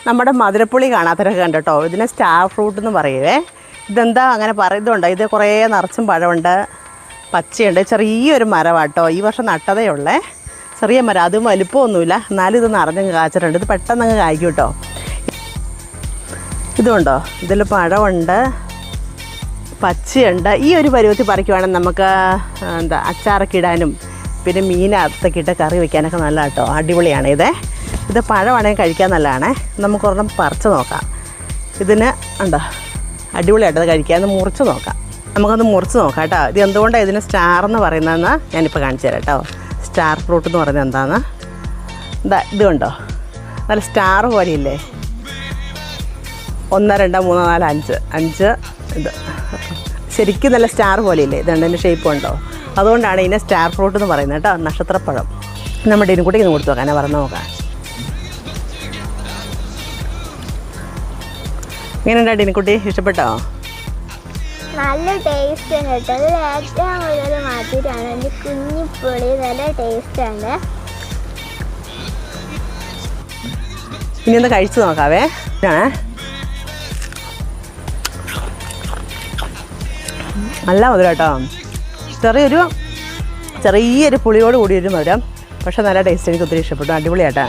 നമ്മുടെ മധുരപ്പുളി കാണാത്തവരൊക്കെ കണ്ടോ കേട്ടോ. ഇതിനെ സ്റ്റാർ ഫ്രൂട്ട് എന്ന് പറയുവേ. ഇതെന്താ അങ്ങനെ പറയുന്നുണ്ടോ? ഇത് കുറേ നിറച്ചും പഴമുണ്ട്, പച്ചയുണ്ട്. ചെറിയൊരു മരമാട്ടോ, ഈ വർഷം നട്ടതേ ഉള്ളേ. ചെറിയ മരം, അതും വലുപ്പമൊന്നുമില്ല, എന്നാലും ഇത് നിറഞ്ഞങ്ങ് കാച്ചിട്ടുണ്ട്. ഇത് പെട്ടെന്നങ്ങ് കായ്ക്കും കേട്ടോ. ഇതുണ്ടോ, ഇതിൽ പഴമുണ്ട്, പച്ചയുണ്ട്. ഈ ഒരു പരുവത്തിൽ പറിക്കുവാണെങ്കിൽ നമുക്ക് എന്താ അച്ചാറൊക്കെ ഇടാനും പിന്നെ മീനകത്തൊക്കെ ഇട്ട് കറി വയ്ക്കാനൊക്കെ നല്ല കേട്ടോ. അടിപൊളിയാണ് ഇത് പഴമാണെങ്കിൽ കഴിക്കാൻ നല്ലതാണേ. നമുക്കൊരെണ്ണം പറിച്ച് നോക്കാം. ഇതിന് ഉണ്ടോ അടിപൊളിയായിട്ട് അത് കഴിക്കാൻ. മുറിച്ച് നോക്കാം, നമുക്കൊന്ന് മുറിച്ച് നോക്കാം കേട്ടോ. ഇത് എന്തുകൊണ്ടാണ് ഇതിന് സ്റ്റാർ എന്ന് പറയുന്നതെന്ന് ഞാനിപ്പോൾ കാണിച്ചു തരാം കേട്ടോ. സ്റ്റാർ ഫ്രൂട്ട് എന്ന് പറയുന്നത് എന്താണെന്ന് ഇത് കണ്ടോ, നല്ല സ്റ്റാർ പോലെയില്ലേ. 1 2 3 4 5 ഇത് ശരിക്കും നല്ല സ്റ്റാർ പോലെയില്ലേ. ഇതുണ്ട്, ഇതിൻ്റെ ഷേപ്പ് ഉണ്ടോ. അതുകൊണ്ടാണ് ഇതിനെ സ്റ്റാർ ഫ്രൂട്ട് എന്ന് പറയുന്നത് കേട്ടോ. നക്ഷത്രപ്പഴം. നമ്മുടെ ഇതിനുകൂടി ഇന്ന് കൊടുത്തു നോക്കാം, ഞാൻ പറഞ്ഞു നോക്കാം. എങ്ങനെയുണ്ടോ ഡിനിക്കുട്ടി, ഇഷ്ടപ്പെട്ടോ? നല്ല ടേസ്റ്റ് ഉണ്ട് കേട്ടോ. ഇത് ഏറ്റവും കൂടുതൽ മധുരമാണ്, എൻ്റെ കുഞ്ഞിപ്പൊടി നല്ല ടേസ്റ്റാണ്. ഇനി ഒന്ന് കഴിച്ചു നോക്കാവേ. നല്ല മധുരം കേട്ടോ. ചെറിയൊരു പുളിയോട് കൂടിയൊരു മധുരം, പക്ഷെ നല്ല ടേസ്റ്റ്. എനിക്ക് ഒത്തിരി ഇഷ്ടപ്പെട്ടു. അടിപൊളിയാട്ടാ.